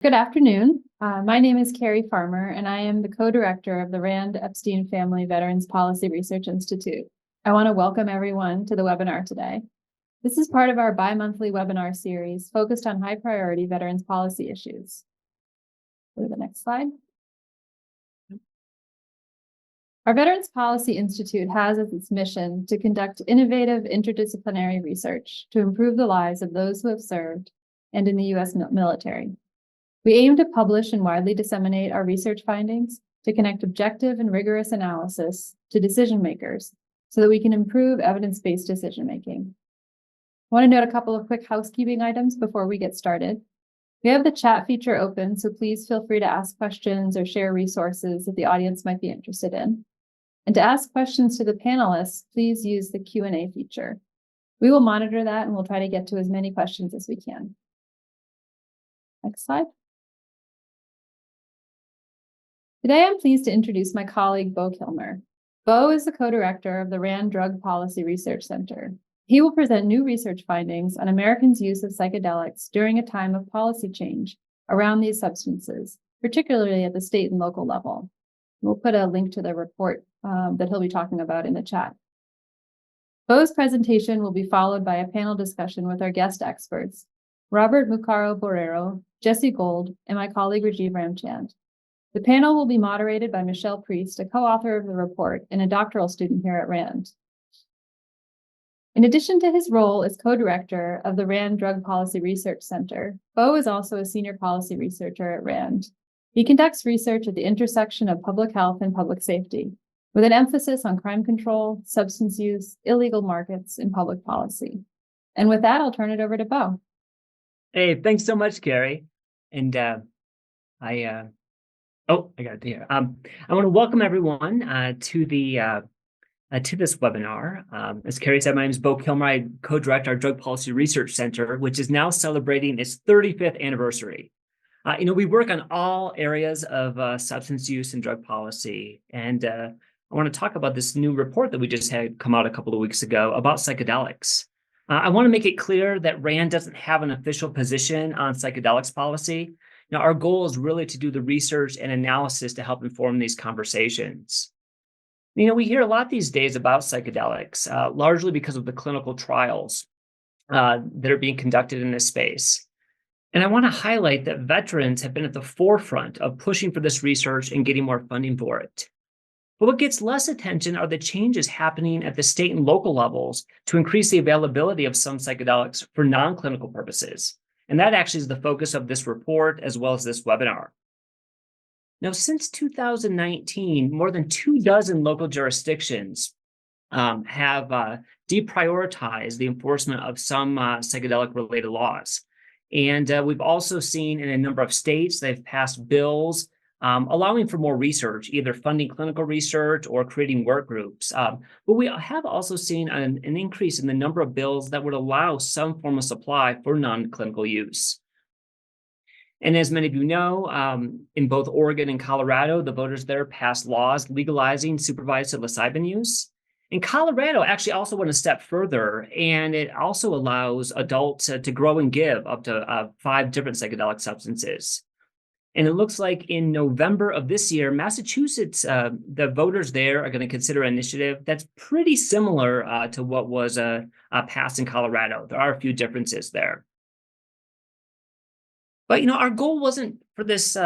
Good afternoon. My name is Carrie Farmer, and I am the co-director of the Rand Epstein Family Veterans Policy Research Institute. I want to welcome everyone to the webinar today. This is part of our bi-monthly webinar series focused on high-priority veterans policy issues. Go to the next slide. Our Veterans Policy Institute has as its mission to conduct innovative interdisciplinary research to improve the lives of those who have served and in the U.S. military. We aim to publish and widely disseminate our research findings to connect objective and rigorous analysis to decision makers so that we can improve evidence-based decision-making. I want to note a couple of quick housekeeping items before we get started. We have the chat feature open, so please feel free to ask questions or share resources that the audience might be interested in. And to ask questions to the panelists, please use the Q&A feature. We will monitor that and we'll try to get to as many questions as we can. Next slide. Today, I'm pleased to introduce my colleague, Bo Kilmer. Bo is the co-director of the RAND Drug Policy Research Center. He will present new research findings on Americans' use of psychedelics during a time of policy change around these substances, particularly at the state and local level. We'll put a link to the report that he'll be talking about in the chat. Bo's presentation will be followed by a panel discussion with our guest experts, Robert Mucaro-Borrero, Jesse Gold, and my colleague Rajiv Ramchand. The panel will be moderated by Michelle Priest, a co-author of the report and a doctoral student here at RAND. In addition to his role as co-director of the RAND Drug Policy Research Center, Bo is also a senior policy researcher at RAND. He conducts research at the intersection of public health and public safety, with an emphasis on crime control, substance use, illegal markets, and public policy. And with that, I'll turn it over to Bo. Hey, thanks so much, Carrie. And I got it here. I want to welcome everyone to this webinar. As Carrie said, my name is Bo Kilmer. I co-direct our Drug Policy Research Center, which is now celebrating its 35th anniversary. We work on all areas of substance use and drug policy. And I want to talk about this new report that we just had come out a couple of weeks ago about psychedelics. I want to make it clear that RAND doesn't have an official position on psychedelics policy. Now, our goal is really to do the research and analysis to help inform these conversations. We hear a lot these days about psychedelics, largely because of the clinical trials that are being conducted in this space. And I want to highlight that veterans have been at the forefront of pushing for this research and getting more funding for it. But what gets less attention are the changes happening at the state and local levels to increase the availability of some psychedelics for non-clinical purposes. And that actually is the focus of this report as well as this webinar. Now, since 2019, more than 24 local jurisdictions have deprioritized the enforcement of some psychedelic-related laws. And we've also seen in a number of states, they've passed bills allowing for more research, either funding clinical research or creating work groups. But we have also seen an increase in the number of bills that would allow some form of supply for non-clinical use. And as many of you know, in both Oregon and Colorado, the voters there passed laws legalizing supervised psilocybin use. And Colorado actually also went a step further, and it also allows adults to grow and give up to 5 different psychedelic substances. And it looks like in November of this year, Massachusetts, the voters there are going to consider an initiative that's pretty similar to what was passed in Colorado. There are a few differences there. But our goal wasn't for this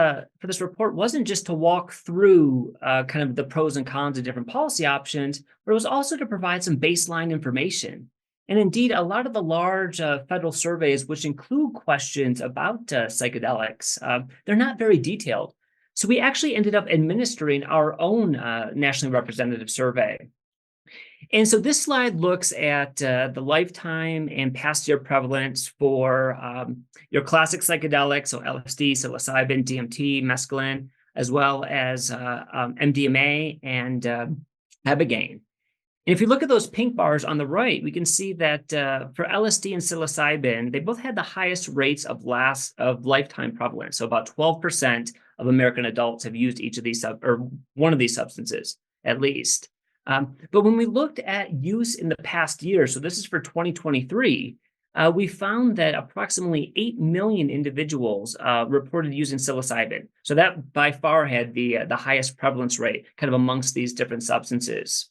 report wasn't just to walk through kind of the pros and cons of different policy options, but it was also to provide some baseline information. And indeed, a lot of the large federal surveys, which include questions about psychedelics, they're not very detailed. So we actually ended up administering our own nationally representative survey. And so this slide looks at the lifetime and past year prevalence for your classic psychedelics, so LSD, psilocybin, DMT, mescaline, as well as MDMA and ibogaine. And if you look at those pink bars on the right, we can see that for LSD and psilocybin, they both had the highest rates of lifetime prevalence. So about 12% of American adults have used each of these or one of these substances at least. But when we looked at use in the past year, so this is for 2023, we found that approximately 8 million individuals reported using psilocybin. So that by far had the highest prevalence rate kind of amongst these different substances.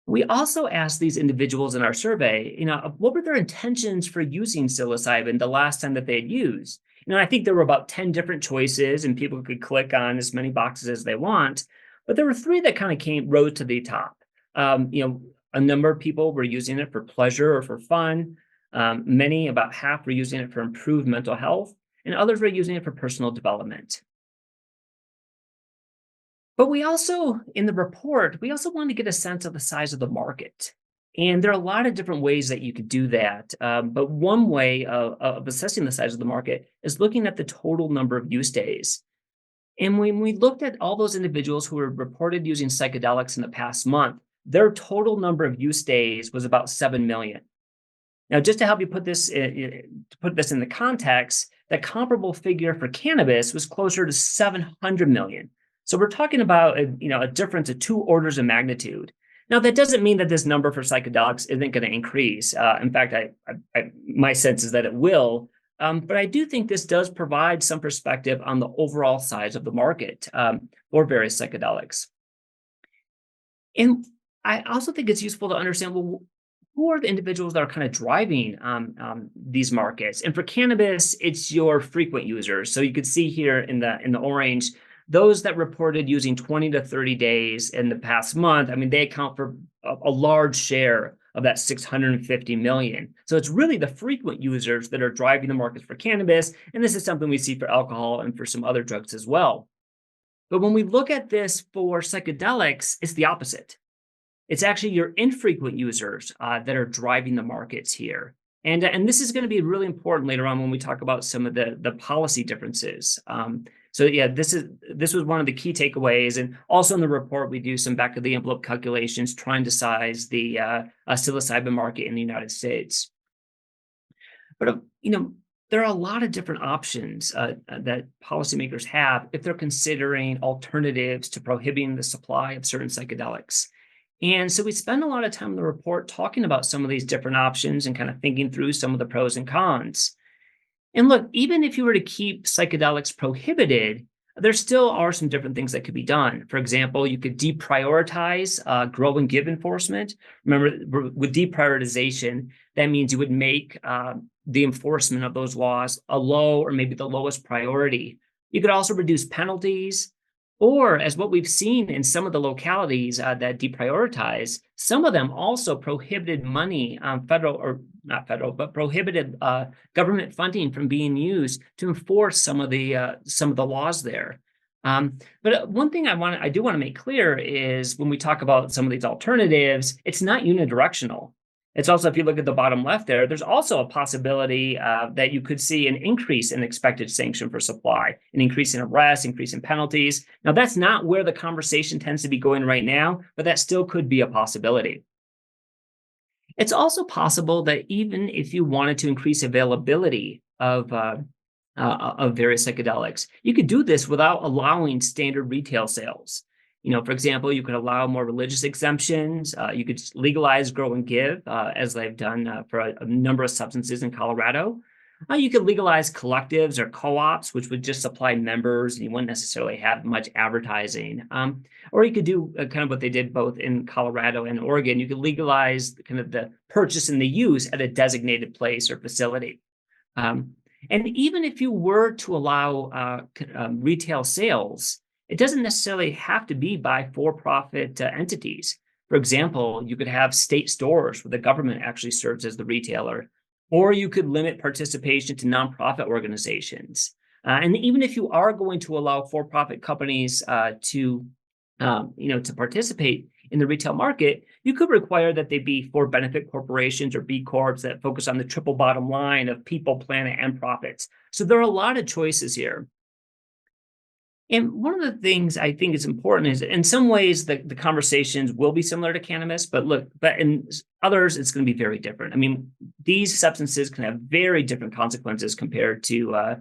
We also asked these individuals in our survey, what were their intentions for using psilocybin the last time that they had used? I think there were about 10 different choices, and people could click on as many boxes as they want. But there were three that kind of rose to the top. A number of people were using it for pleasure or for fun. Many, about half, were using it for improved mental health, and others were using it for personal development. But we also, in the report, we also wanted to get a sense of the size of the market. And there are a lot of different ways that you could do that. But one way of assessing the size of the market is looking at the total number of use days. And when we looked at all those individuals who were reported using psychedelics in the past month, their total number of use days was about 7 million. Now, just to help you put this in the context, the comparable figure for cannabis was closer to 700 million. So we're talking about a difference of 2 orders of magnitude. Now, that doesn't mean that this number for psychedelics isn't going to increase. In fact, my sense is that it will. But I do think this does provide some perspective on the overall size of the market for various psychedelics. And I also think it's useful to understand, well, who are the individuals that are kind of driving these markets? And for cannabis, it's your frequent users. So you could see here in the orange, those that reported using 20 to 30 days in the past month, they account for a large share of that 650 million. So it's really the frequent users that are driving the markets for cannabis. And this is something we see for alcohol and for some other drugs as well. But when we look at this for psychedelics, it's the opposite. It's actually your infrequent users that are driving the markets here. And this is going to be really important later on when we talk about some of the policy differences. So yeah, this was one of the key takeaways. And also in the report, we do some back of the envelope calculations trying to size the psilocybin market in the United States. But there are a lot of different options that policymakers have if they're considering alternatives to prohibiting the supply of certain psychedelics. And so we spend a lot of time in the report talking about some of these different options and kind of thinking through some of the pros and cons. And look, even if you were to keep psychedelics prohibited, there still are some different things that could be done. For example, you could deprioritize grow and give enforcement. Remember, with deprioritization, that means you would make the enforcement of those laws a low or maybe the lowest priority. You could also reduce penalties. Or, as what we've seen in some of the localities that deprioritize, some of them also prohibited money, prohibited government funding from being used to enforce some of the laws there. But one thing I do want to make clear is when we talk about some of these alternatives, it's not unidirectional. It's also, if you look at the bottom left there, there's also a possibility that you could see an increase in expected sanction for supply, an increase in arrests, increase in penalties. Now, that's not where the conversation tends to be going right now, but that still could be a possibility. It's also possible that even if you wanted to increase availability of various psychedelics, you could do this without allowing standard retail sales. For example, you could allow more religious exemptions. You could legalize grow and give, as they've done for a number of substances in Colorado. You could legalize collectives or co-ops, which would just supply members, and you wouldn't necessarily have much advertising. Or you could do kind of what they did both in Colorado and Oregon. You could legalize kind of the purchase and the use at a designated place or facility. And even if you were to allow retail sales, it doesn't necessarily have to be by for-profit entities. For example, you could have state stores where the government actually serves as the retailer, or you could limit participation to nonprofit organizations. And even if you are going to allow for-profit companies to participate in the retail market, you could require that they be for-benefit corporations or B Corps that focus on the triple bottom line of people, planet, and profits. So there are a lot of choices here. And one of the things I think is important is, in some ways, the conversations will be similar to cannabis, but in others, it's going to be very different. These substances can have very different consequences compared to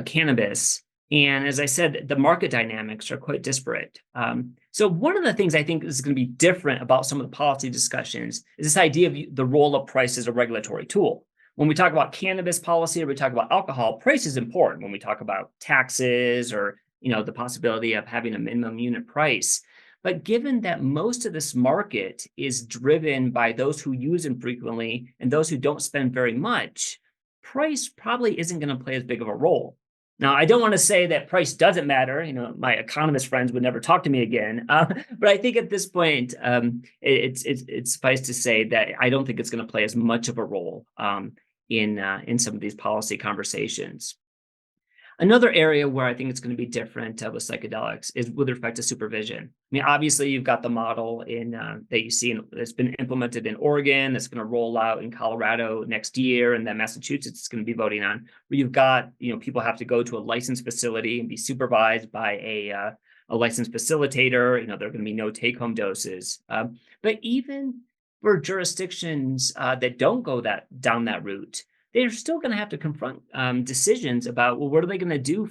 cannabis. And as I said, the market dynamics are quite disparate. So one of the things I think is going to be different about some of the policy discussions is this idea of the role of price as a regulatory tool. When we talk about cannabis policy or we talk about alcohol, price is important when we talk about taxes or the possibility of having a minimum unit price. But given that most of this market is driven by those who use them frequently and those who don't spend very much, price probably isn't going to play as big of a role. Now, I don't want to say that price doesn't matter. My economist friends would never talk to me again. But I think at this point, it's suffice to say that I don't think it's going to play as much of a role in some of these policy conversations. Another area where I think it's going to be different with psychedelics is with respect to supervision. I mean, obviously, you've got the model that you see that's been implemented in Oregon, that's going to roll out in Colorado next year, and that Massachusetts is going to be voting on, where you've got, people have to go to a licensed facility and be supervised by a licensed facilitator. There are going to be no take-home doses. But even for jurisdictions that don't go down that route, they're still going to have to confront decisions about, well, what are they going to do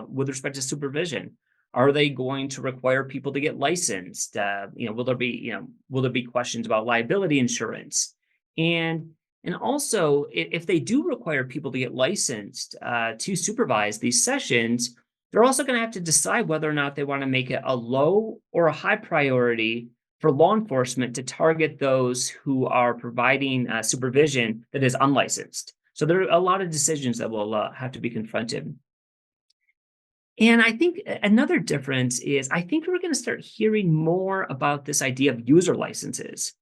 with respect to supervision? Are they going to require people to get licensed? Will there be questions about liability insurance? And also, if they do require people to get licensed to supervise these sessions, they're also going to have to decide whether or not they want to make it a low or a high priority for law enforcement to target those who are providing supervision that is unlicensed. So there are a lot of decisions that will have to be confronted. And I think another difference is I think we're going to start hearing more about this idea of user licenses.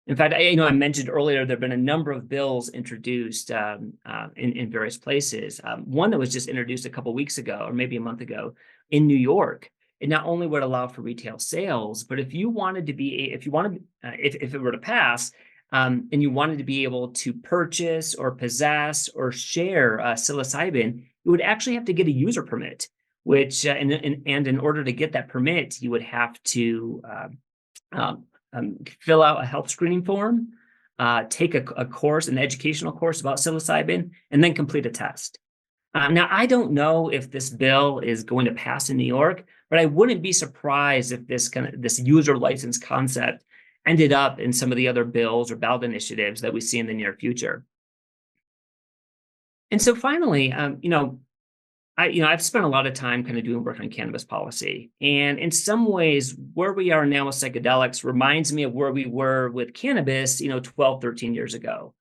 In fact, I mentioned earlier, there have been a number of bills introduced in various places. One that was just introduced a couple of weeks ago, or maybe a month ago, in New York. It not only would allow for retail sales, but if it were to pass, and you wanted to be able to purchase or possess or share psilocybin, you would actually have to get a user permit, which and in order to get that permit, you would have to fill out a health screening form, take a course, an educational course about psilocybin, and then complete a test. Now, I don't know if this bill is going to pass in New York, but I wouldn't be surprised if this user license concept ended up in some of the other bills or ballot initiatives that we see in the near future. And so finally, I've spent a lot of time kind of doing work on cannabis policy. And in some ways, where we are now with psychedelics reminds me of where we were with cannabis, 12, 13 years ago.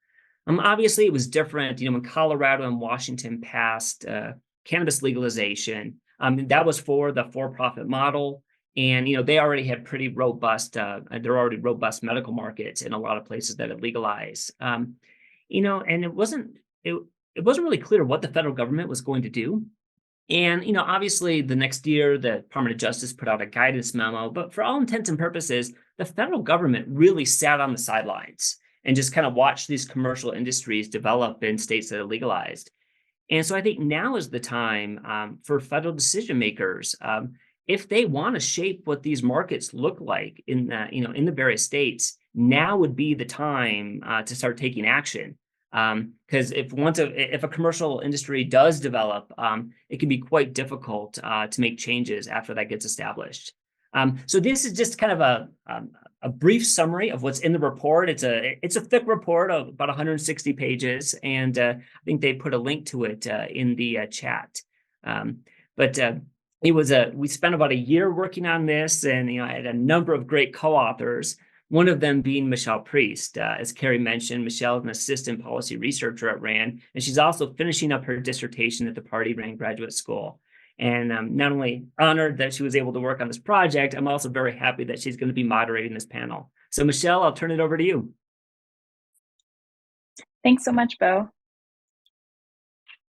Obviously, it was different, when Colorado and Washington passed cannabis legalization. That was for the for-profit model. And, they already had pretty robust, there are already robust medical markets in a lot of places that have legalized. And it wasn't really clear what the federal government was going to do. And, obviously, the next year, the Department of Justice put out a guidance memo. But for all intents and purposes, the federal government really sat on the sidelines and just kind of watched these commercial industries develop in states that are legalized. And so I think now is the time for federal decision makers, if they want to shape what these markets look like in the various states, now would be the time to start taking action. Because if a commercial industry does develop, it can be quite difficult to make changes after that gets established. So this is just kind of a brief summary of what's in the report. It's a thick report of about 160 pages, and I think they put a link to it in the chat. But we spent about a year working on this, and I had a number of great co-authors. One of them being Michelle Priest. As Carrie mentioned, Michelle is an assistant policy researcher at RAND, and she's also finishing up her dissertation at the Pardee RAND Graduate School. And I'm not only honored that she was able to work on this project, I'm also very happy that she's going to be moderating this panel. So Michelle, I'll turn it over to you. Thanks so much, Bo.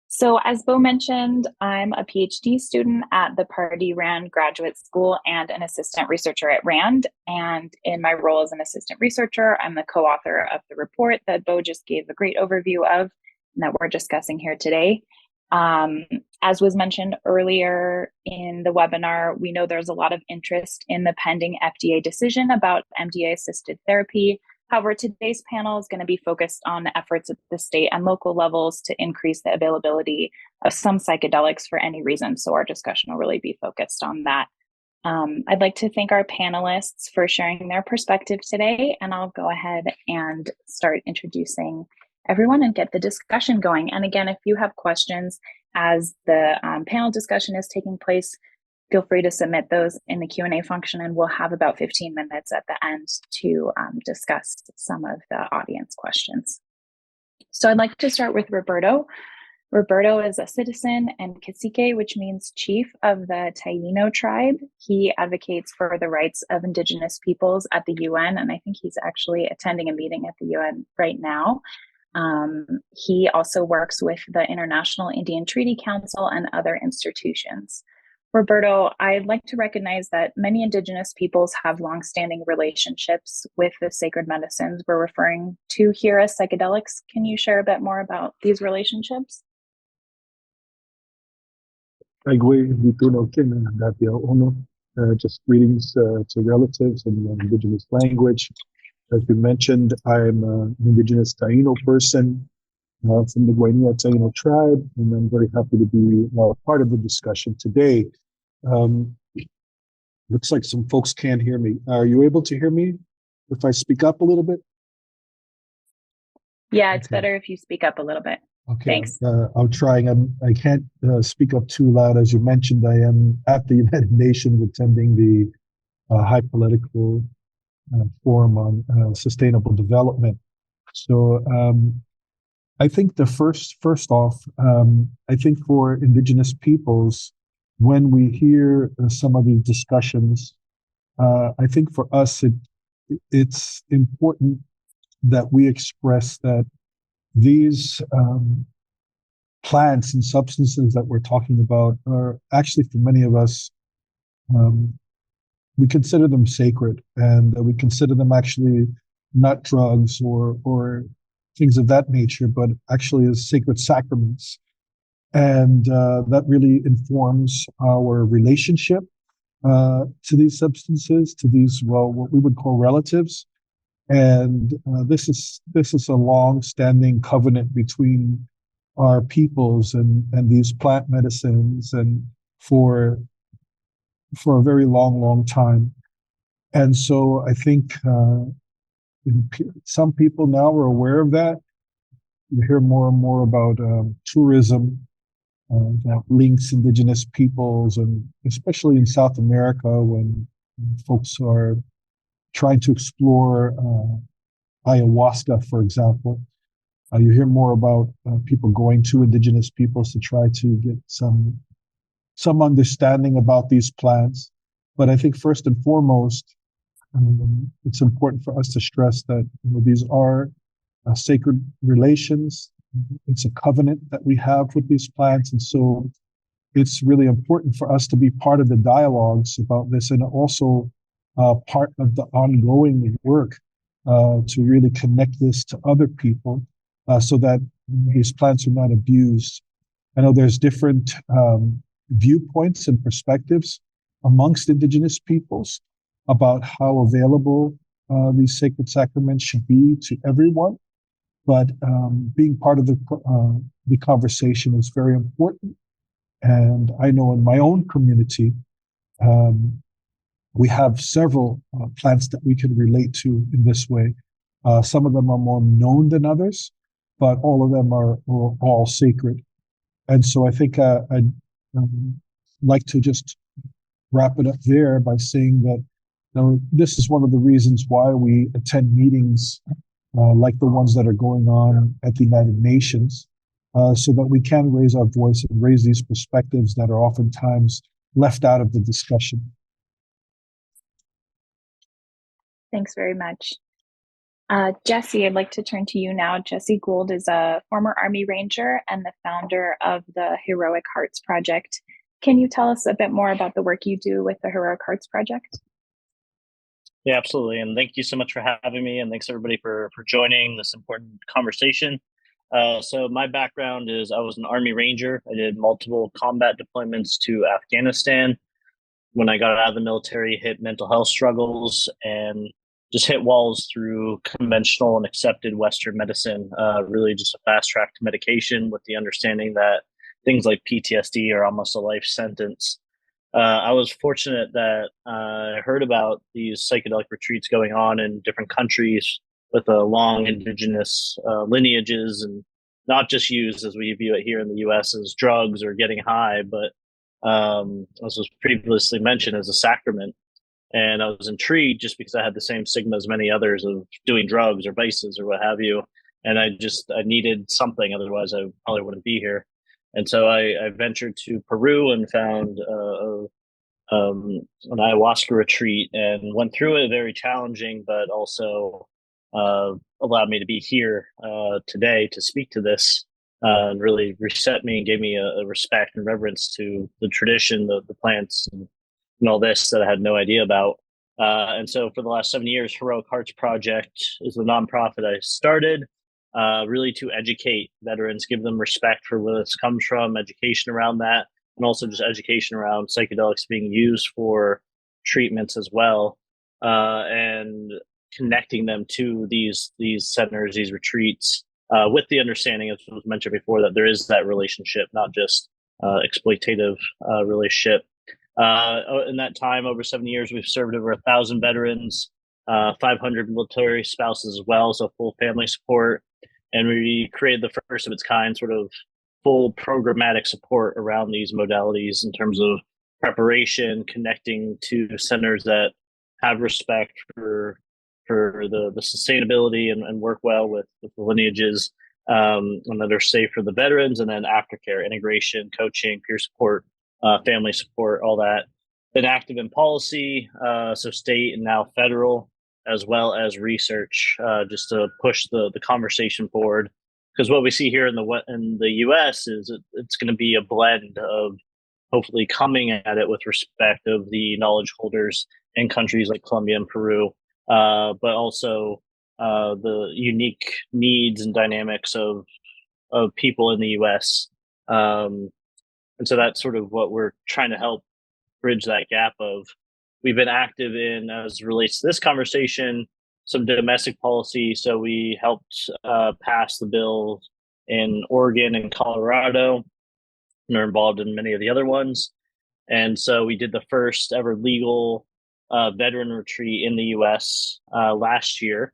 So as Bo mentioned, I'm a PhD student at the Pardee RAND Graduate School and an assistant researcher at RAND. And in my role as an assistant researcher, I'm the co-author of the report that Bo just gave a great overview of and that we're discussing here today. As was mentioned earlier in the webinar, we know there's a lot of interest in the pending FDA decision about MDA-assisted therapy. However, today's panel is going to be focused on efforts at the state and local levels to increase the availability of some psychedelics for any reason. So our discussion will really be focused on that. I'd like to thank our panelists for sharing their perspective today, and I'll go ahead and start introducing everyone and get the discussion going. And again, if you have questions as the panel discussion is taking place, feel free to submit those in the Q&A function, and we'll have about 15 minutes at the end to discuss some of the audience questions. So I'd like to start with Roberto. Roberto is a citizen and cacique, which means chief of the Taino tribe. He advocates for the rights of Indigenous peoples at the UN, and I think he's actually attending a meeting at the UN right now. He also works with the International Indian Treaty Council and other institutions. Roberto, I'd like to recognize that many Indigenous peoples have longstanding relationships with the sacred medicines we're referring to here as psychedelics. Can you share a bit more about these relationships? Just greetings to relatives in the Indigenous language. As you mentioned, I'm an Indigenous Taino person from the Guainia Taino tribe, and I'm very happy to be part of the discussion today. Looks like some folks can't hear me. Are you able to hear me if I speak up a little bit? Yeah, it's better if you speak up a little bit. Okay. Thanks. I'm trying. I can't speak up too loud. As you mentioned, I am at the United Nations attending the High Political Forum on Sustainable Development. So I think the first off, I think for Indigenous peoples, when we hear some of these discussions, I think for us it's important that we express that these plants and substances that we're talking about are actually, for many of us, we consider them sacred, and we consider them actually not drugs or things of that nature, but actually as sacred sacraments. And that really informs our relationship to these substances, to these, well, what we would call relatives. And this is a long-standing covenant between our peoples and these plant medicines, and for a very long time. And so I think some people now are aware of that. You hear more and more about tourism that links Indigenous peoples, and especially in South America, when folks are trying to explore ayahuasca, for example. You hear more about people going to Indigenous peoples to try to get some understanding about these plants. But I think first and foremost, it's important for us to stress that these are sacred relations. It's a covenant that we have with these plants. And so it's really important for us to be part of the dialogues about this, and also part of the ongoing work to really connect this to other people so that these plants are not abused. I know there's different viewpoints and perspectives amongst Indigenous peoples about how available these sacred sacraments should be to everyone. But being part of the conversation is very important. And I know in my own community, we have several plants that we can relate to in this way. Some of them are more known than others, but all of them are all sacred. And so I think I'd like to just wrap it up there by saying that this is one of the reasons why we attend meetings like the ones that are going on at the United Nations, so that we can raise our voice and raise these perspectives that are oftentimes left out of the discussion. Thanks very much. Jesse, I'd like to turn to you now. Jesse Gould is a former Army Ranger and the founder of the Heroic Hearts Project. Can you tell us a bit more about the work you do with the Heroic Hearts Project? Yeah, absolutely. And thank you so much for having me. And thanks everybody for joining this important conversation. So my background is I was an Army Ranger. I did multiple combat deployments to Afghanistan. When I got out of the military, hit mental health struggles and just hit walls through conventional and accepted Western medicine, really just a fast track to medication with the understanding that things like PTSD are almost a life sentence. I was fortunate that I heard about these psychedelic retreats going on in different countries with long indigenous lineages, and not just used as we view it here in the US as drugs or getting high, but as was previously mentioned, as a sacrament. And I was intrigued just because I had the same stigma as many others of doing drugs or vices or what have you. And I needed something, otherwise I probably wouldn't be here. And so I ventured to Peru and found an ayahuasca retreat and went through it. Very challenging, but also allowed me to be here today to speak to this and really reset me and gave me a respect and reverence to the tradition, the plants, and all this that I had no idea about. And so for the last 7 years, Heroic Hearts Project is the nonprofit I started, really to educate veterans, give them respect for where this comes from, education around that, and also just education around psychedelics being used for treatments as well, and connecting them to these centers, these retreats, with the understanding, as was mentioned before, that there is that relationship, not just exploitative relationship. In that time, over 7 years, we've served over 1,000 veterans, 500 military spouses as well, so full family support. And we created the first of its kind sort of full programmatic support around these modalities in terms of preparation, connecting to centers that have respect for the sustainability and work well with the lineages, and that are safe for the veterans, and then aftercare, integration, coaching, peer support, family support, all that. Been active in policy, so state and now federal, as well as research, just to push the conversation forward. Because what we see here in the U.S. is it's going to be a blend of hopefully coming at it with respect of the knowledge holders in countries like Colombia and Peru, but also the unique needs and dynamics of people in the U.S. And so that's sort of what we're trying to help bridge that gap of. We've been active in, as relates to this conversation, some domestic policy. So we helped pass the bill in Oregon and Colorado, and are involved in many of the other ones. And so we did the first ever legal veteran retreat in the U.S. Last year,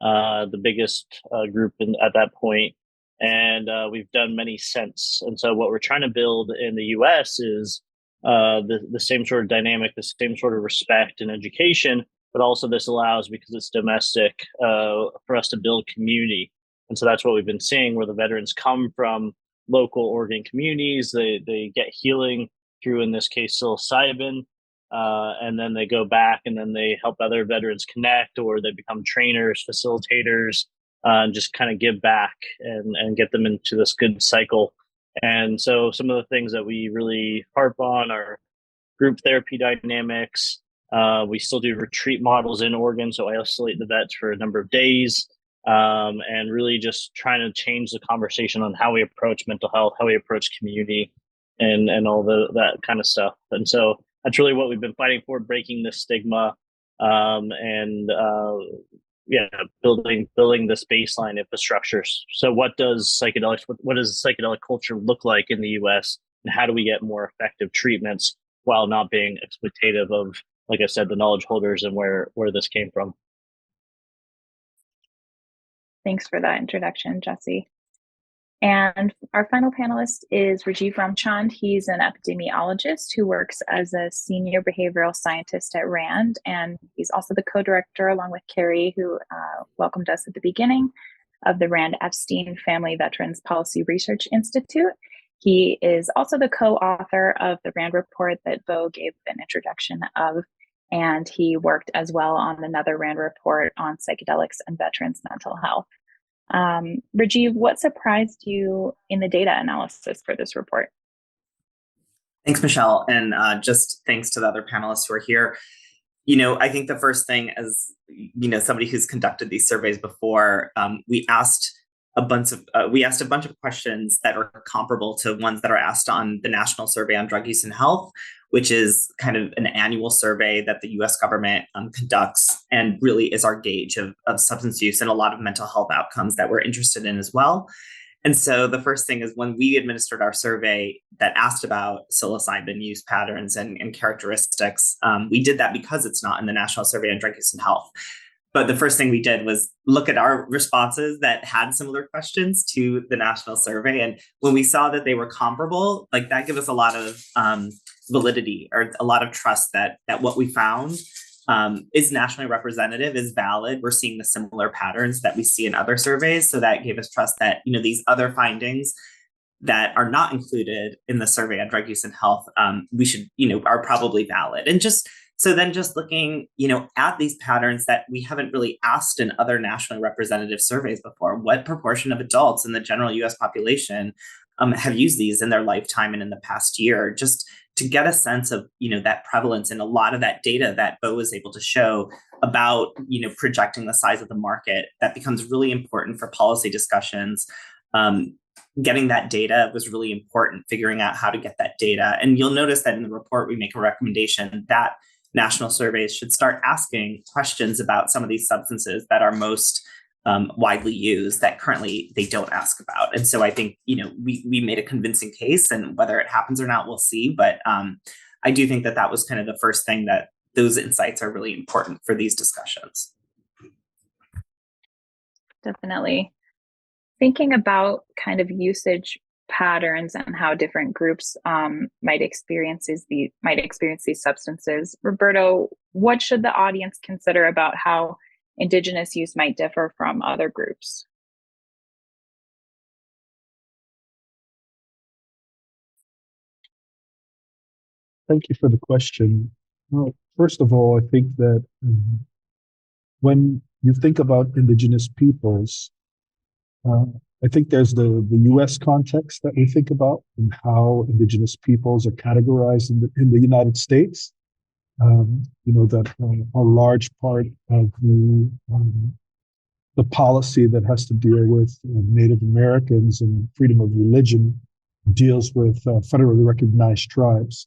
the biggest group at that point. And we've done many since. And so what we're trying to build in the U.S. is the same sort of dynamic, the same sort of respect and education, but also this allows, because it's domestic, for us to build community. And so that's what we've been seeing, where the veterans come from local Oregon communities, they get healing through, in this case, psilocybin, and then they go back and then they help other veterans connect, or they become trainers, facilitators, and just kind of give back and get them into this good cycle. And so some of the things that we really harp on are group therapy dynamics. We still do retreat models in Oregon, so I isolate the vets for a number of days, and really just trying to change the conversation on how we approach mental health, how we approach community, and all that kind of stuff. And so that's really what we've been fighting for, breaking this stigma, and building this baseline infrastructure. So what does psychedelics, what does psychedelic culture look like in the US, and how do we get more effective treatments while not being exploitative of, like I said, the knowledge holders and where this came from? Thanks for that introduction, Jesse. And our final panelist is Rajiv Ramchand. He's an epidemiologist who works as a senior behavioral scientist at RAND, and he's also the co-director, along with Carrie, who welcomed us at the beginning, of the RAND Epstein Family Veterans Policy Research Institute. He is also the co-author of the RAND report that Bo gave an introduction of, and he worked as well on another RAND report on psychedelics and veterans' mental health. Rajiv, what surprised you in the data analysis for this report? Thanks, Michelle. And just thanks to the other panelists who are here. I think the first thing, as somebody who's conducted these surveys before, we asked a bunch of questions that are comparable to ones that are asked on the National Survey on Drug Use and Health, which is kind of an annual survey that the US government conducts and really is our gauge of substance use and a lot of mental health outcomes that we're interested in as well. And so the first thing is when we administered our survey that asked about psilocybin use patterns and characteristics, we did that because it's not in the National Survey on Drug Use and Health. But the first thing we did was look at our responses that had similar questions to the national survey. And when we saw that they were comparable, like that gave us a lot of validity or a lot of trust that what we found is nationally representative, is valid. We're seeing the similar patterns that we see in other surveys. So that gave us trust that, these other findings that are not included in the survey on drug use and health, we should, are probably valid. And just looking, at these patterns that we haven't really asked in other nationally representative surveys before, what proportion of adults in the general US population have used these in their lifetime and in the past year, just to get a sense of, that prevalence and a lot of that data that Bo was able to show about, projecting the size of the market, that becomes really important for policy discussions. Getting that data was really important, figuring out how to get that data. And you'll notice that in the report, we make a recommendation that national surveys should start asking questions about some of these substances that are most widely used that currently they don't ask about. And so I think, we made a convincing case, and whether it happens or not, we'll see. But I do think that was kind of the first thing, that those insights are really important for these discussions. Definitely. Thinking about kind of usage patterns and how different groups might experience these substances. Roberto, what should the audience consider about how Indigenous use might differ from other groups? Thank you for the question. Well, first of all, I think that when you think about Indigenous peoples, I think there's the U.S. context that we think about and how Indigenous peoples are categorized in the United States. That a large part of the policy that has to deal with Native Americans and freedom of religion deals with federally recognized tribes.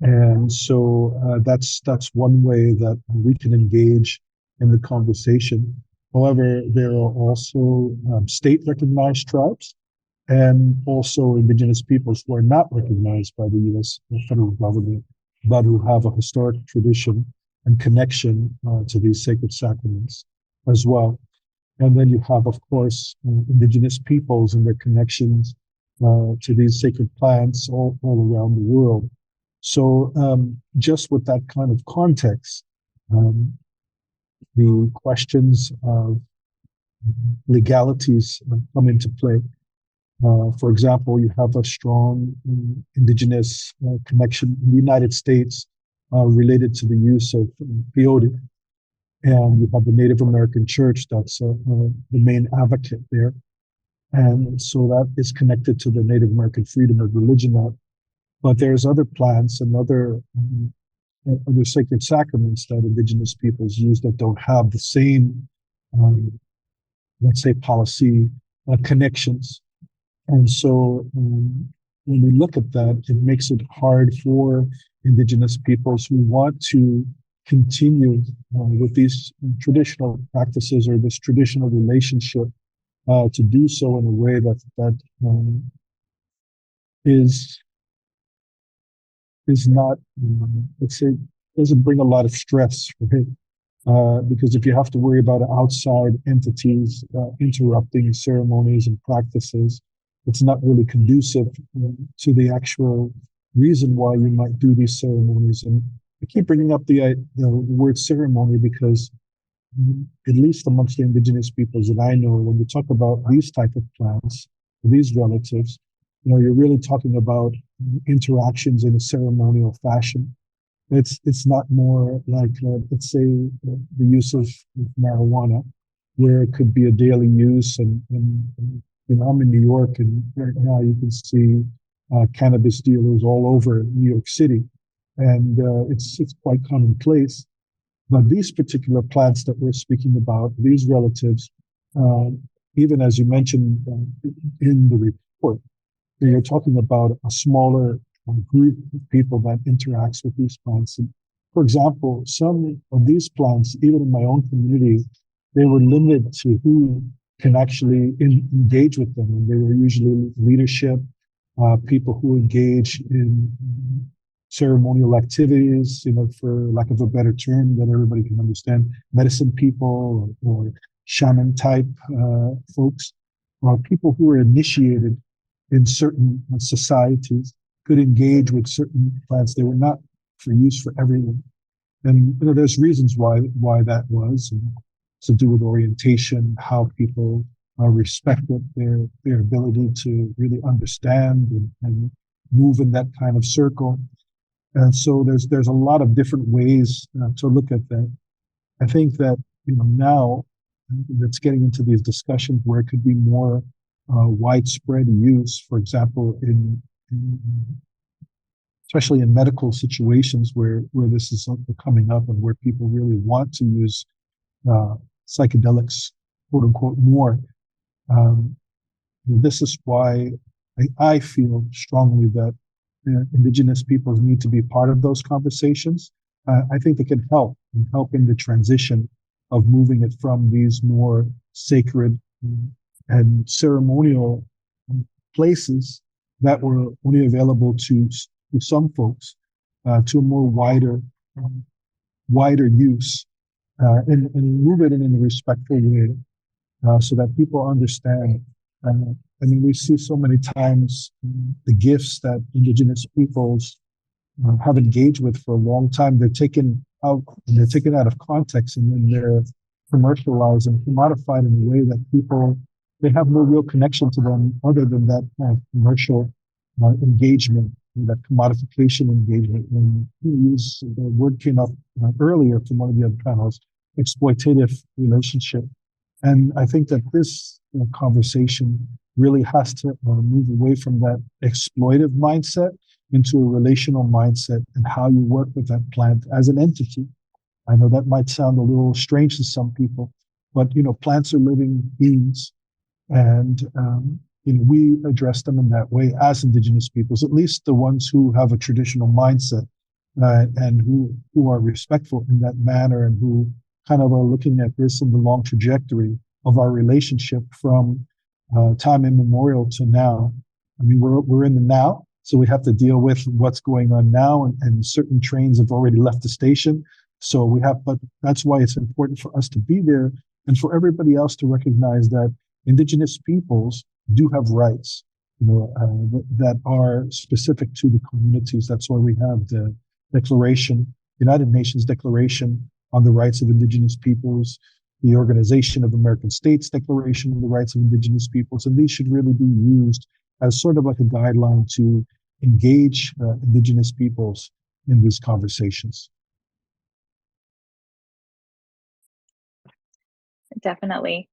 And so that's one way that we can engage in the conversation. However, there are also state-recognized tribes and also Indigenous peoples who are not recognized by the U.S. federal government, but who have a historic tradition and connection to these sacred sacraments as well. And then you have, of course, Indigenous peoples and their connections to these sacred plants all around the world. So just with that kind of context, the questions of legalities come into play. For example, you have a strong Indigenous connection in the United States related to the use of peyote. And you have the Native American Church that's the main advocate there. And so that is connected to the Native American Freedom of Religion Act. But there's other plants and other sacred sacraments that Indigenous peoples use that don't have the same, let's say, policy connections. And so when we look at that, it makes it hard for Indigenous peoples who want to continue with these traditional practices or this traditional relationship to do so in a way that is not, let's say, doesn't bring a lot of stress, right? Because if you have to worry about outside entities interrupting ceremonies and practices, it's not really conducive to the actual reason why you might do these ceremonies. And I keep bringing up the word ceremony because, at least amongst the Indigenous peoples that I know, when you talk about these type of plants, these relatives, you're really talking about interactions in a ceremonial fashion. It's not more like, let's say, the use of marijuana, where it could be a daily use. And I'm in New York, and right now you can see cannabis dealers all over New York City, and it's quite commonplace. But these particular plants that we're speaking about, these relatives, even as you mentioned in the report, you're talking about a smaller group of people that interacts with these plants. And for example, some of these plants, even in my own community, they were limited to who can actually engage with them. And they were usually leadership, people who engage in ceremonial activities, for lack of a better term that everybody can understand, medicine people or shaman type folks, or people who were initiated in certain societies could engage with certain plants. They were not for use for everyone. And there's reasons why that was, and to do with orientation, how people respected their ability to really understand and move in that kind of circle. And so there's a lot of different ways to look at that. I think that now that's getting into these discussions where it could be more widespread use. For example, especially in medical situations where this is coming up and where people really want to use psychedelics, quote unquote, more. This is why I feel strongly that Indigenous peoples need to be part of those conversations. I think they can help in the transition of moving it from these more sacred and ceremonial places that were only available to some folks to a more wider use and move it in a respectful way so that people understand. We see so many times the gifts that Indigenous peoples have engaged with for a long time. They're taken out of context, and then they're commercialized and commodified in a way that they have no real connection to them other than that kind of commercial engagement, that commodification engagement. When the word came up earlier from one of the other panels, exploitative relationship. And I think that this conversation really has to move away from that exploitive mindset into a relational mindset and how you work with that plant as an entity. I know that might sound a little strange to some people, but plants are living beings, and we address them in that way as Indigenous peoples, at least the ones who have a traditional mindset and who are respectful in that manner, and who kind of are looking at this in the long trajectory of our relationship from time immemorial to now. We're in the now, so we have to deal with what's going on now, and certain trains have already left the station. But that's why it's important for us to be there, and for everybody else to recognize that Indigenous peoples do have rights, that are specific to the communities. That's why we have the United Nations Declaration on the Rights of Indigenous Peoples, the Organization of American States Declaration on the Rights of Indigenous Peoples, and these should really be used as sort of like a guideline to engage Indigenous peoples in these conversations. Definitely.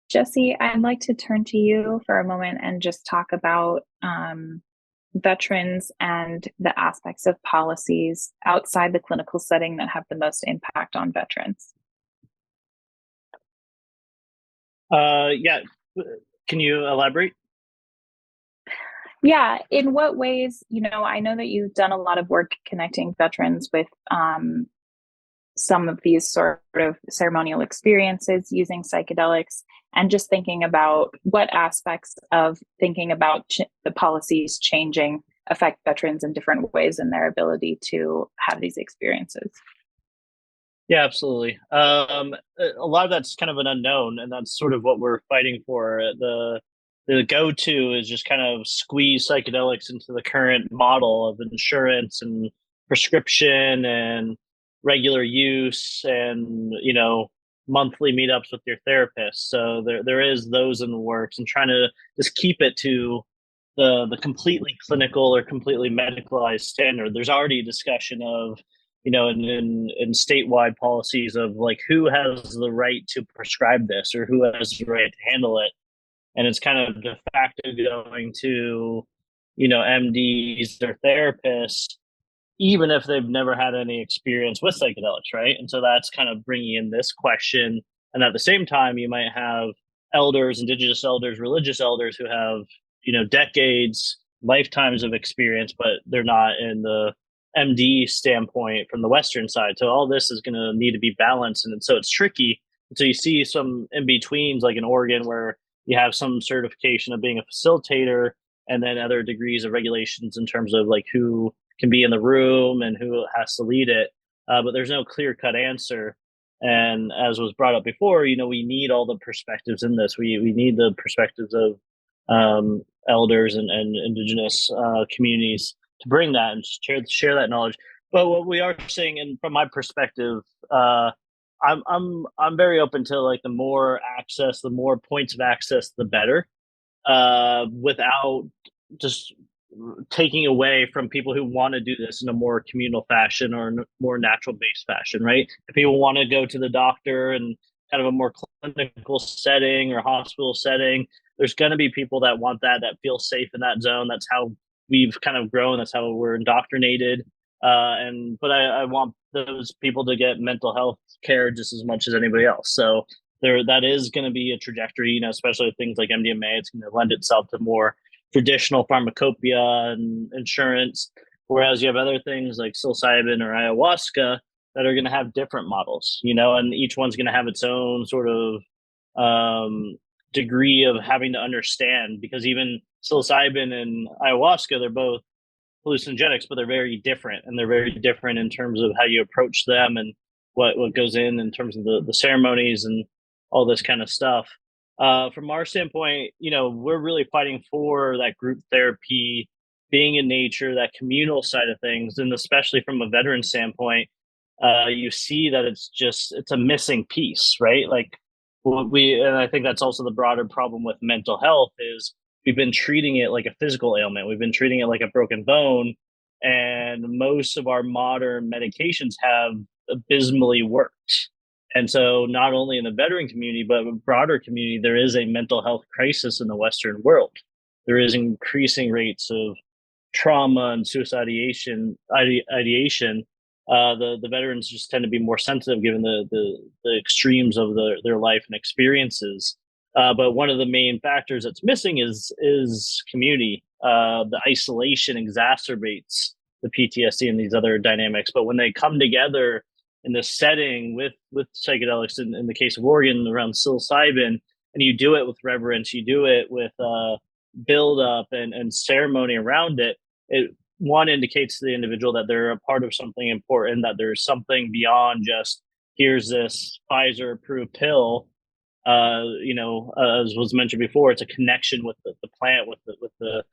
Jesse, I'd like to turn to you for a moment and just talk about veterans and the aspects of policies outside the clinical setting that have the most impact on veterans. Yeah. Can you elaborate? Yeah. In what ways, I know that you've done a lot of work connecting veterans with some of these sort of ceremonial experiences using psychedelics, and just thinking about what aspects of thinking about the policies changing affect veterans in different ways in their ability to have these experiences. Yeah, absolutely. A lot of that's kind of an unknown, and that's sort of what we're fighting for. The go-to is just kind of squeeze psychedelics into the current model of insurance and prescription and regular use and monthly meetups with your therapist. So there is those in the works, and trying to just keep it to the completely clinical or completely medicalized standard. There's already a discussion of in statewide policies of like who has the right to prescribe this or who has the right to handle it, and it's kind of de facto going to MDs or therapists, even if they've never had any experience with psychedelics, right? And so that's kind of bringing in this question. And at the same time, you might have elders, Indigenous elders, religious elders who have, decades lifetimes of experience, but they're not in the MD standpoint from the Western side. So all this is going to need to be balanced. And so it's tricky. So you see some in betweens, like in Oregon, where you have some certification of being a facilitator and then other degrees of regulations in terms of like who can be in the room and who has to lead it. But there's no clear cut answer. And as was brought up before, we need all the perspectives in this. We need the perspectives of elders and Indigenous communities to bring that and share that knowledge. But what we are seeing, and from my perspective, I'm very open to like the more access, the more points of access, the better, without just taking away from people who want to do this in a more communal fashion or in a more natural based fashion, right? If people want to go to the doctor and kind of a more clinical setting or hospital setting, there's going to be people that want that feel safe in that zone. That's how we've kind of grown. That's how we're indoctrinated. But I want those people to get mental health care just as much as anybody else. So that is going to be a trajectory, especially with things like MDMA. It's going to lend itself to more traditional pharmacopoeia and insurance, whereas you have other things like psilocybin or ayahuasca that are going to have different models, and each one's going to have its own sort of degree of having to understand, because even psilocybin and ayahuasca, they're both hallucinogenics, but they're very different, and they're very different in terms of how you approach them and what goes in terms of the ceremonies and all this kind of stuff. From our standpoint, we're really fighting for that group therapy, being in nature, that communal side of things. And especially from a veteran standpoint, you see that it's a missing piece, right? Like and I think that's also the broader problem with mental health is we've been treating it like a physical ailment. We've been treating it like a broken bone. And most of our modern medications have abysmally worked. And so not only in the veteran community, but the broader community, there is a mental health crisis in the Western world. There is increasing rates of trauma and suicide ideation. The veterans just tend to be more sensitive given the extremes of their life and experiences. But one of the main factors that's missing is community. The isolation exacerbates the PTSD and these other dynamics. But when they come together in this setting with psychedelics, in the case of Oregon around psilocybin, and you do it with reverence, you do it with build up and ceremony around it, one indicates to the individual that they're a part of something important, that there's something beyond just here's this Pfizer approved pill. As was mentioned before, it's a connection with the plant, with the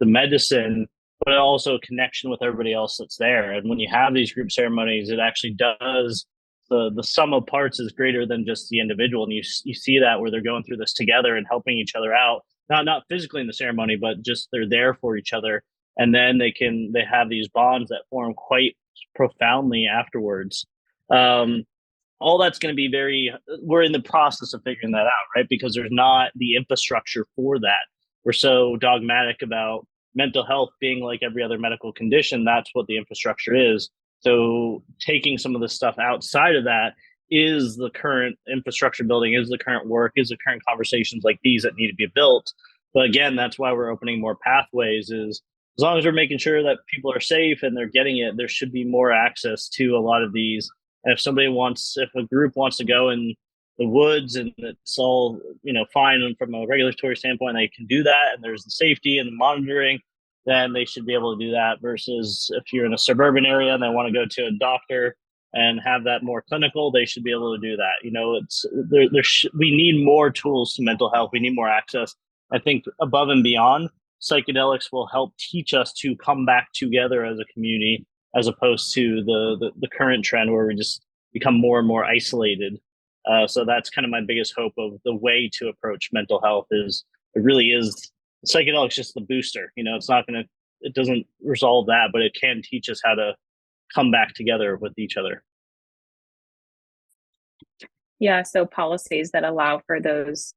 medicine, but also a connection with everybody else that's there. And when you have these group ceremonies, it actually does the sum of parts is greater than just the individual. And you see that where they're going through this together and helping each other out, not physically in the ceremony, but just they're there for each other. And then they have these bonds that form quite profoundly afterwards. All that's going to be we're in the process of figuring that out, right? Because there's not the infrastructure for that. We're so dogmatic about mental health being like every other medical condition. That's what the infrastructure is. So taking some of the stuff outside of that is the current infrastructure building, is the current work, is the current conversations like these that need to be built. But again, that's why we're opening more pathways, is as long as we're making sure that people are safe and they're getting it, there should be more access to a lot of these. And if a group wants to go in the woods and it's all, fine, and from a regulatory standpoint, they can do that, and there's the safety and the monitoring, then they should be able to do that, versus if you're in a suburban area and they want to go to a doctor and have that more clinical, they should be able to do that. We need more tools to mental health. We need more access. I think above and beyond, psychedelics will help teach us to come back together as a community, as opposed to the current trend where we just become more and more isolated. So that's kind of my biggest hope of the way to approach mental health is psychedelics just the booster. It doesn't resolve that, but it can teach us how to come back together with each other. Yeah, so policies that allow for those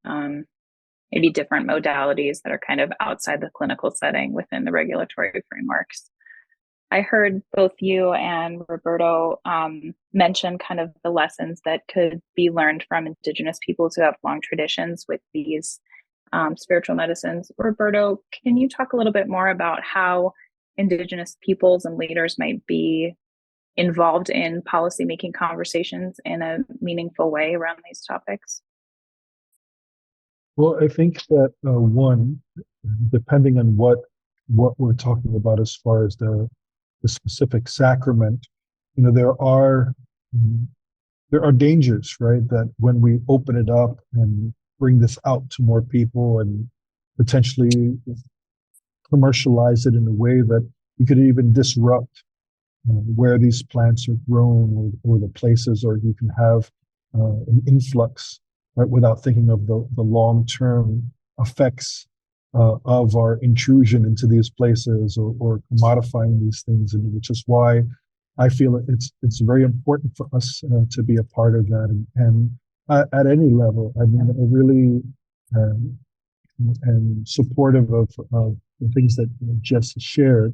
maybe different modalities that are kind of outside the clinical setting within the regulatory frameworks. I heard both you and Roberto mention kind of the lessons that could be learned from Indigenous peoples who have long traditions with these spiritual medicines. Roberto, can you talk a little bit more about how Indigenous peoples and leaders might be involved in policymaking conversations in a meaningful way around these topics? Well, I think that one, depending on what we're talking about as far as the specific sacrament, there are dangers, right? That when we open it up and bring this out to more people and potentially commercialize it in a way that you could even disrupt where these plants are grown or the places, or you can have an influx, right, without thinking of the long-term effects of our intrusion into these places or commodifying these things, and which is why I feel it's very important for us to be a part of that, and at any level. I mean, I really am supportive of the things that Jess shared,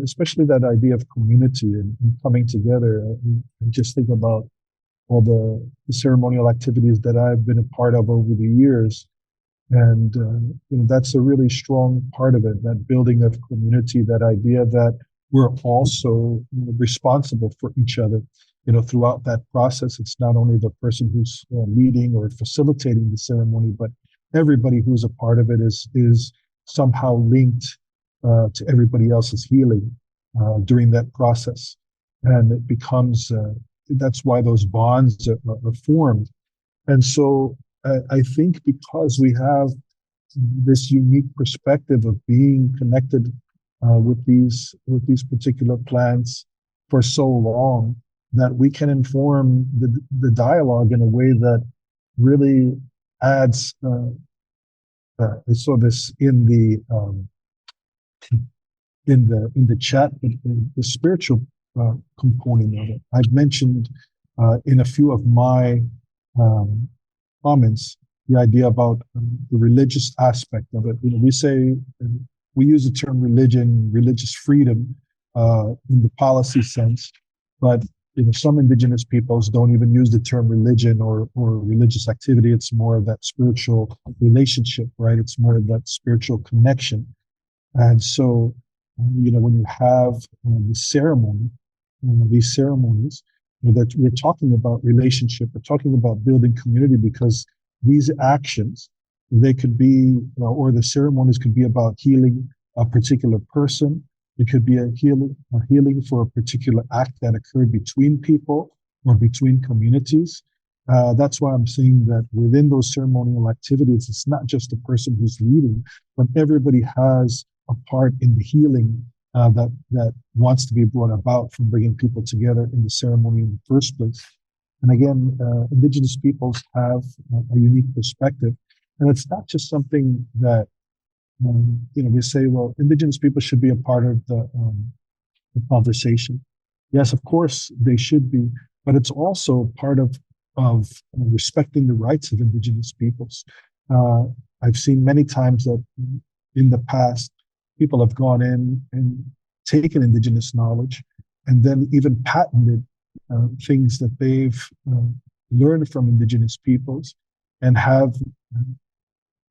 especially that idea of community and coming together. And just think about all the ceremonial activities that I've been a part of over the years. And that's a really strong part of it, that building of community, that idea that we're also responsible for each other. Throughout that process, it's not only the person who's leading or facilitating the ceremony, but everybody who's a part of it is somehow linked to everybody else's healing during that process. And it becomes, that's why those bonds are formed. And so I think because we have this unique perspective of being connected with these particular plants for so long, that we can inform the dialogue in a way that really adds. I saw this in the chat, but the spiritual component of it. I've mentioned in a few of my comments the idea about the religious aspect of it. We use the term religion, religious freedom in the policy sense, but some Indigenous peoples don't even use the term religion or religious activity. It's more of that spiritual relationship, right? It's more of that spiritual connection. And so, when you have the ceremony, these ceremonies, that we're talking about relationship, we're talking about building community, because these actions, they could be, or the ceremonies could be about healing a particular person. It could be a healing for a particular act that occurred between people or between communities. That's why I'm saying that within those ceremonial activities, it's not just the person who's leading, but everybody has a part in the healing that wants to be brought about from bringing people together in the ceremony in the first place. And again, Indigenous peoples have a unique perspective, and it's not just something that we say, well, Indigenous people should be a part of the conversation. Yes, of course they should be, but it's also part of respecting the rights of Indigenous peoples. I've seen many times that in the past, people have gone in and taken Indigenous knowledge and then even patented things that they've learned from Indigenous peoples and have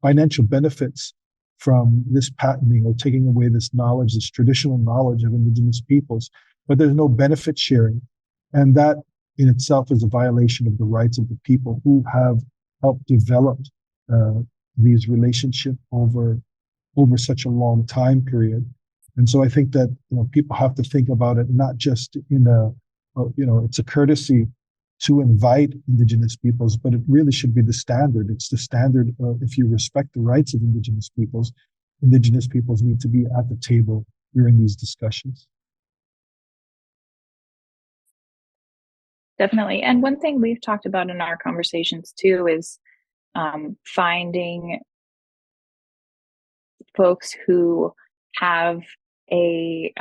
financial benefits from this patenting or taking away this knowledge, this traditional knowledge of Indigenous peoples, but there's no benefit sharing. And that in itself is a violation of the rights of the people who have helped develop these relationships over such a long time period. And so I think that people have to think about it not just in it's a courtesy to invite Indigenous peoples, but it really should be the standard. It's the standard. If you respect the rights of Indigenous peoples need to be at the table during these discussions. Definitely. And one thing we've talked about in our conversations too is finding folks who have a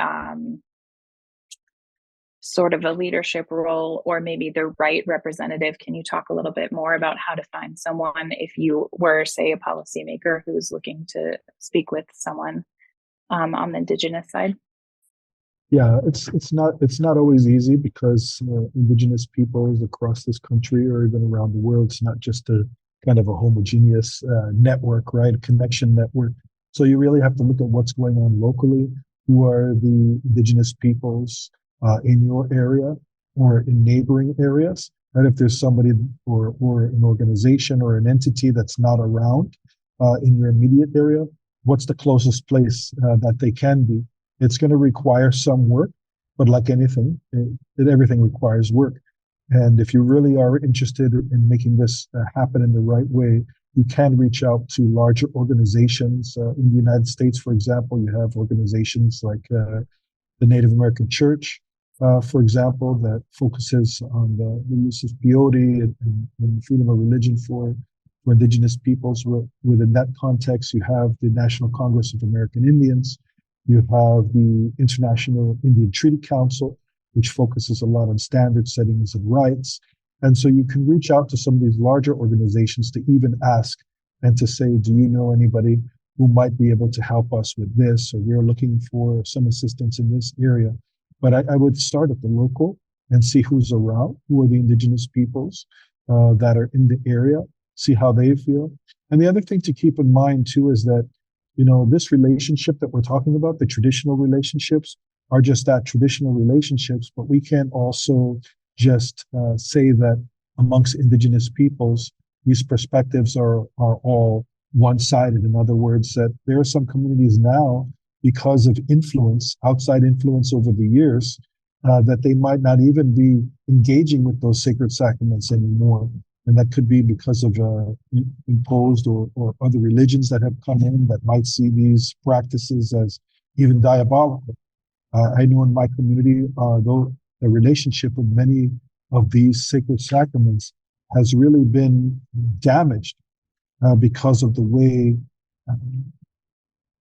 sort of a leadership role, or maybe the right representative. Can you talk a little bit more about how to find someone if you were, say, a policymaker who's looking to speak with someone on the Indigenous side? Yeah, it's not always easy because Indigenous peoples across this country or even around the world, it's not just a kind of a homogeneous network, right? Connection network. So you really have to look at what's going on locally. Who are the indigenous peoples in your area or in neighboring areas? And if there's somebody or an organization or an entity that's not around in your immediate area, what's the closest place that they can be? It's going to require some work, but like anything, everything requires work. And if you really are interested in making this happen in the right way, you can reach out to larger organizations. In the United States, for example, you have organizations like the Native American Church, for example, that focuses on the use of peyote and freedom of religion for indigenous peoples. Within that context, you have the National Congress of American Indians. You have the International Indian Treaty Council, which focuses a lot on standard settings and rights. And so you can reach out to some of these larger organizations to even ask and to say, do you know anybody who might be able to help us with this? Or we're looking for some assistance in this area. But I would start at the local and see who's around, who are the indigenous peoples that are in the area, see how they feel. And the other thing to keep in mind too is that, you know, this relationship that we're talking about, the traditional relationships, are just that, traditional relationships, but we can't also just say that amongst indigenous peoples, these perspectives are all one-sided. In other words, that there are some communities now, because of influence, outside influence over the years, that they might not even be engaging with those sacred sacraments anymore. And that could be because of imposed or other religions that have come in that might see these practices as even diabolical. I know in my community, though the relationship with many of these sacred sacraments has really been damaged because of the way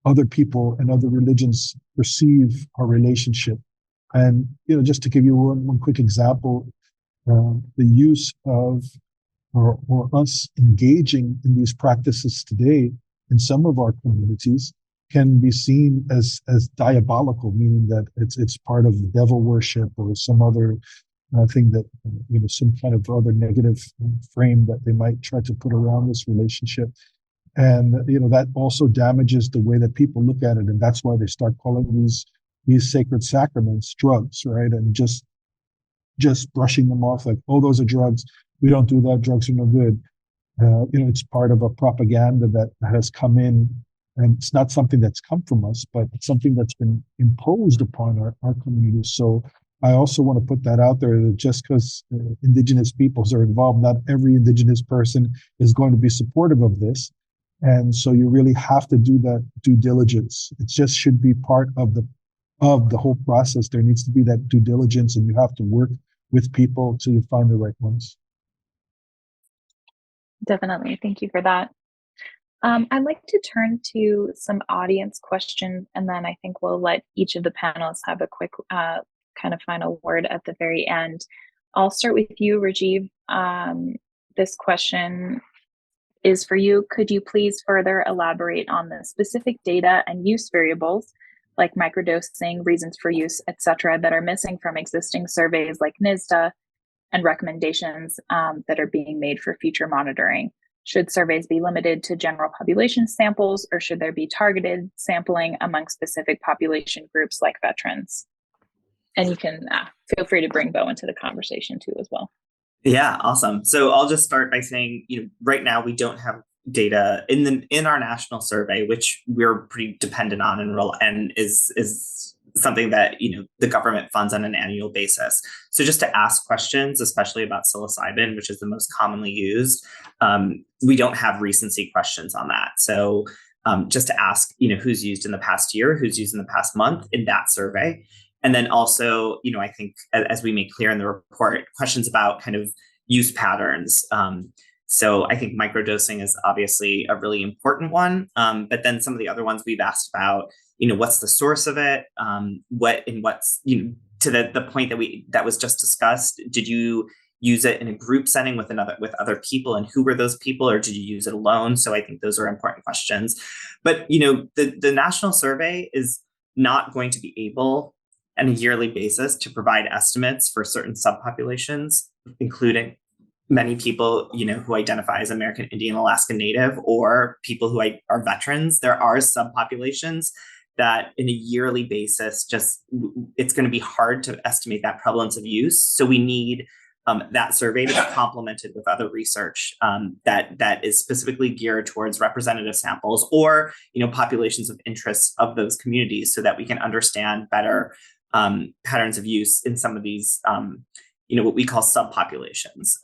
other people and other religions perceive our relationship. And, you know, just to give you one quick example, the use of or us engaging in these practices today in some of our communities can be seen as diabolical, meaning that it's part of devil worship or some other thing that, you know, some kind of other negative frame that they might try to put around this relationship. And, you know, that also damages the way that people look at it. And that's why they start calling these sacred sacraments drugs, right? And just brushing them off like, oh, those are drugs. We don't do that. Drugs are no good. You know, it's part of a propaganda that has come in, and it's not something that's come from us, but it's something that's been imposed upon our communities. So I also want to put that out there that just because indigenous peoples are involved, not every indigenous person is going to be supportive of this. And so you really have to do that due diligence. It just should be part of the whole process. There needs to be that due diligence, and you have to work with people till you find the right ones. Definitely. Thank you for that. I'd like to turn to some audience questions, and then I think we'll let each of the panelists have a quick kind of final word at the very end. I'll start with you, Rajiv. This question is for you. Could you please further elaborate on the specific data and use variables like microdosing, reasons for use, etc., that are missing from existing surveys like NISDA and recommendations that are being made for future monitoring? Should surveys be limited to general population samples, or should there be targeted sampling among specific population groups like veterans? And you can feel free to bring Bo into the conversation too as well. Yeah, awesome. So I'll just start by saying, you know, right now we don't have data in our national survey, which we're pretty dependent on and is something that, you know, the government funds on an annual basis. So just to ask questions, especially about psilocybin, which is the most commonly used, we don't have recency questions on that. So just to ask, you know, who's used in the past year, who's used in the past month in that survey. And then also, you know, I think as we make clear in the report, questions about kind of use patterns. So I think microdosing is obviously a really important one. But then some of the other ones we've asked about, you know, what's the source of it? What's, you know, to the point that was just discussed, did you use it in a group setting with other people, and who were those people, or did you use it alone? So I think those are important questions. But, you know, the national survey is not going to be able on a yearly basis to provide estimates for certain subpopulations, including many people, who identify as American Indian, Alaska Native, or people who are veterans. There are subpopulations that in a yearly basis, it's going to be hard to estimate that prevalence of use. So we need that survey to be complemented with other research that is specifically geared towards representative samples or populations of interest of those communities, so that we can understand better patterns of use in some of these what we call subpopulations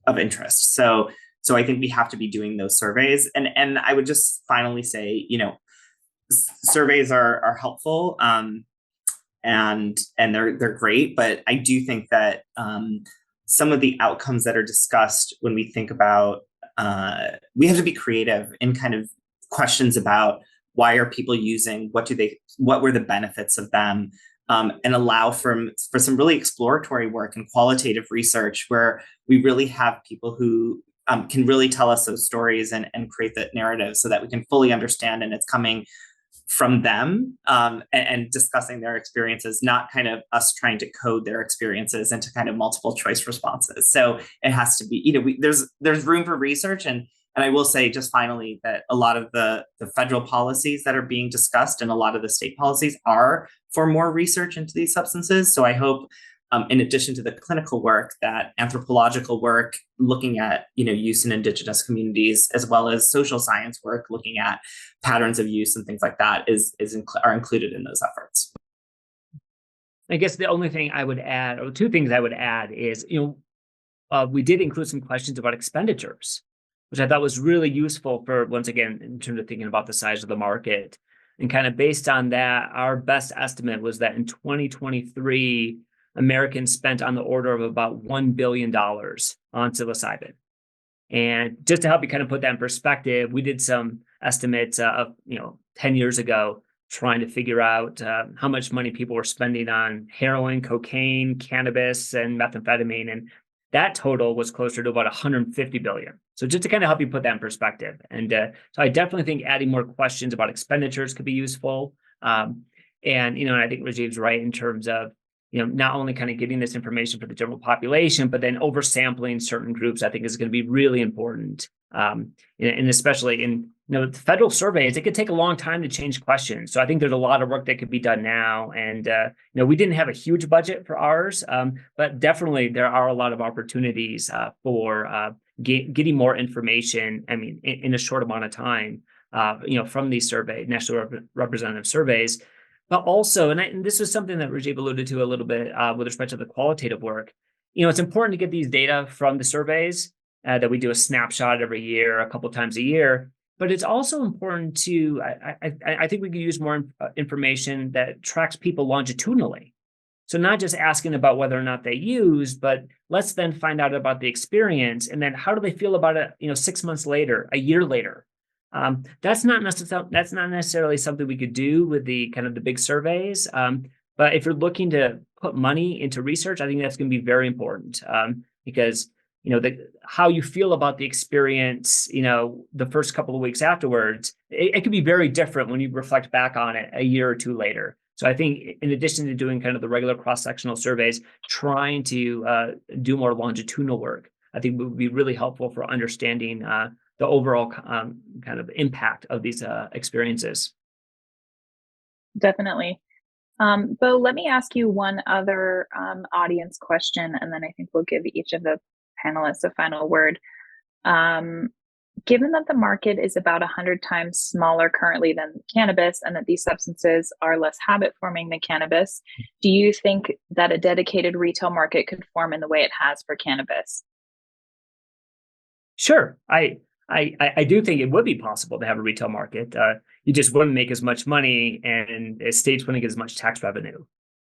of interest. So I think we have to be doing those surveys, and I would just finally say surveys are helpful and they're great, but I do think that some of the outcomes that are discussed when we think about we have to be creative in kind of questions about why are people using, what were the benefits of them, and allow for some really exploratory work and qualitative research where we really have people who can really tell us those stories and create that narrative so that we can fully understand, and it's coming from them and discussing their experiences, not kind of us trying to code their experiences into kind of multiple choice responses. So it has to be, there's room for research. And I will say just finally that a lot of the federal policies that are being discussed and a lot of the state policies are for more research into these substances. So I hope in addition to the clinical work, that anthropological work looking at use in Indigenous communities, as well as social science work looking at patterns of use and things like that are included in those efforts. I guess the only thing I would add, or two things I would add, is we did include some questions about expenditures, which I thought was really useful for, once again, in terms of thinking about the size of the market. And kind of based on that, our best estimate was that in 2023, Americans spent on the order of about $1 billion on psilocybin. And just to help you kind of put that in perspective, we did some estimates of 10 years ago, trying to figure out how much money people were spending on heroin, cocaine, cannabis, and methamphetamine. And that total was closer to about 150 billion. So just to kind of help you put that in perspective. And so I definitely think adding more questions about expenditures could be useful. And I think Rajiv's right in terms of not only kind of getting this information for the general population, but then oversampling certain groups, I think is going to be really important. And especially in the federal surveys, it could take a long time to change questions. So I think there's a lot of work that could be done now. And we didn't have a huge budget for ours, but definitely there are a lot of opportunities for getting more information. I mean, in a short amount of time, from these national representative surveys. But also, and this is something that Rajiv alluded to a little bit with respect to the qualitative work, it's important to get these data from the surveys that we do a snapshot every year, a couple times a year. But it's also important to, I think we could use more information that tracks people longitudinally. So not just asking about whether or not they use, but let's then find out about the experience. And then how do they feel about it, 6 months later, a year later? That's not necessarily something we could do with the kind of the big surveys. But if you're looking to put money into research, I think that's going to be very important because how you feel about the experience, the first couple of weeks afterwards, it could be very different when you reflect back on it a year or two later. So I think in addition to doing kind of the regular cross-sectional surveys, trying to do more longitudinal work, I think would be really helpful for understanding the overall kind of impact of these experiences. Definitely. Bo, let me ask you one other audience question, and then I think we'll give each of the panelists a final word. Given that the market is about 100 times smaller currently than cannabis, and that these substances are less habit-forming than cannabis, do you think that a dedicated retail market could form in the way it has for cannabis? Sure. I do think it would be possible to have a retail market. You just wouldn't make as much money, and states wouldn't get as much tax revenue.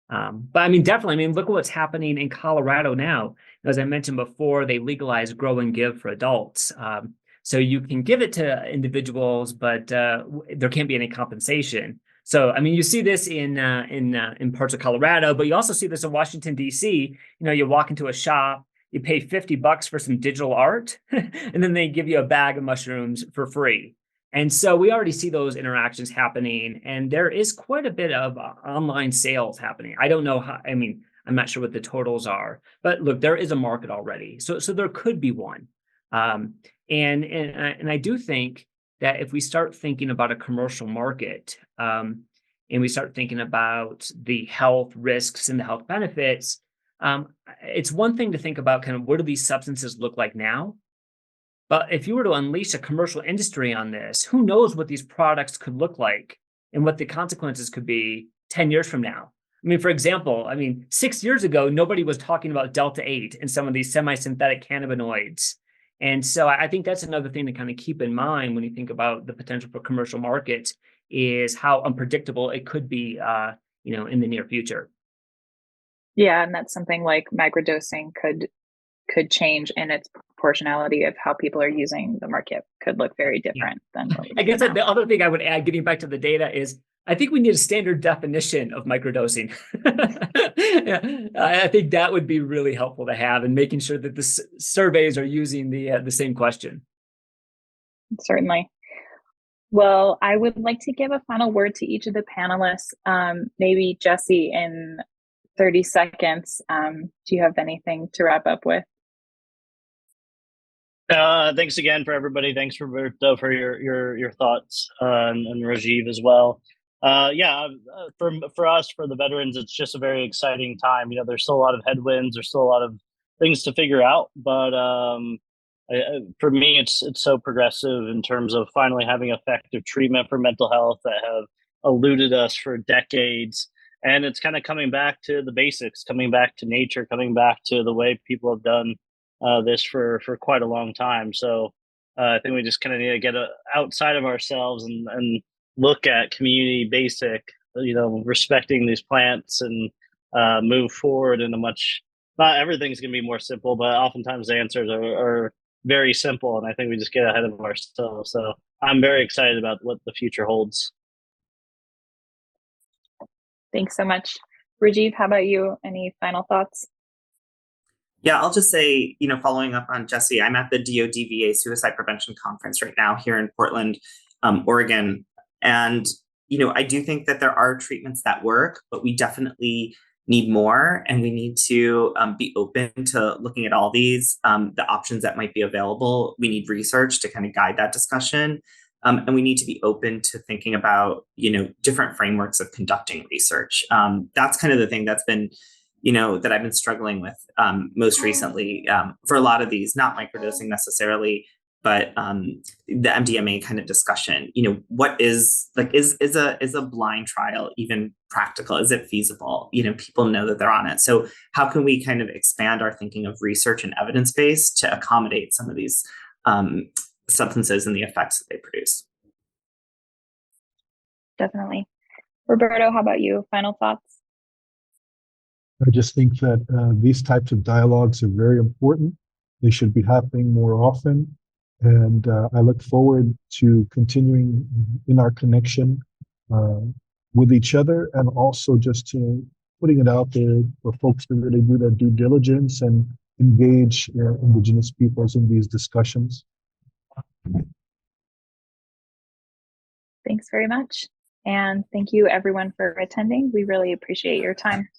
But I mean, definitely, look at what's happening in Colorado now. As I mentioned before, they legalize grow and give for adults. So you can give it to individuals, but there can't be any compensation. So, you see this in parts of Colorado, but you also see this in Washington, D.C. You walk into a shop, you pay $50 for some digital art, and then they give you a bag of mushrooms for free. And so we already see those interactions happening, and there is quite a bit of online sales happening. I don't know how, I'm I'm not sure what the totals are, but look, there is a market already. So there could be one. And I do think that if we start thinking about a commercial market, and we start thinking about the health risks and the health benefits, it's one thing to think about kind of what do these substances look like now? But if you were to unleash a commercial industry on this, who knows what these products could look like and what the consequences could be 10 years from now? I mean, for example, 6 years ago, nobody was talking about Delta 8 and some of these semi-synthetic cannabinoids. And so I think that's another thing to kind of keep in mind when you think about the potential for commercial markets is how unpredictable it could be, in the near future. Yeah, and that's something like microdosing could change in its proportionality of how people are using the market could look very different than what we I guess see now. the other thing I would add, getting back to the data, is I think we need a standard definition of microdosing. I think that would be really helpful to have, and making sure that the surveys are using the same question. Certainly. Well, I would like to give a final word to each of the panelists. Maybe Jesse, in 30 seconds, do you have anything to wrap up with? Thanks again for everybody. Thanks, Roberto, for your thoughts, and Rajiv as well. For us, for the veterans, it's just a very exciting time. There's still a lot of headwinds. There's still a lot of things to figure out. But for me, it's so progressive in terms of finally having effective treatment for mental health that have eluded us for decades. And it's kind of coming back to the basics, coming back to nature, coming back to the way people have done this for quite a long time. So I think we just kind of need to get outside of ourselves and look at community basic, respecting these plants, and move forward in a much, not everything's going to be more simple, but oftentimes the answers are very simple. And I think we just get ahead of ourselves. So I'm very excited about what the future holds. Thanks so much. Rajiv, how about you? Any final thoughts? Yeah, I'll just say, following up on Jesse, I'm at the DODVA Suicide Prevention Conference right now here in Portland, Oregon. And, I do think that there are treatments that work, but we definitely need more. And we need to be open to looking at all these, the options that might be available. We need research to kind of guide that discussion. And we need to be open to thinking about, different frameworks of conducting research. That's kind of the thing that's been, that I've been struggling with most recently for a lot of these, not microdosing necessarily, but the MDMA kind of discussion. What is a blind trial even practical? Is it feasible? People know that they're on it. So how can we kind of expand our thinking of research and evidence base to accommodate some of these substances and the effects that they produce? Definitely. Roberto, how about you? Final thoughts? I just think that these types of dialogues are very important. They should be happening more often. And I look forward to continuing in our connection with each other, and also just to putting it out there for folks to really do their due diligence and engage Indigenous peoples in these discussions. Thanks very much. And thank you everyone for attending. We really appreciate your time.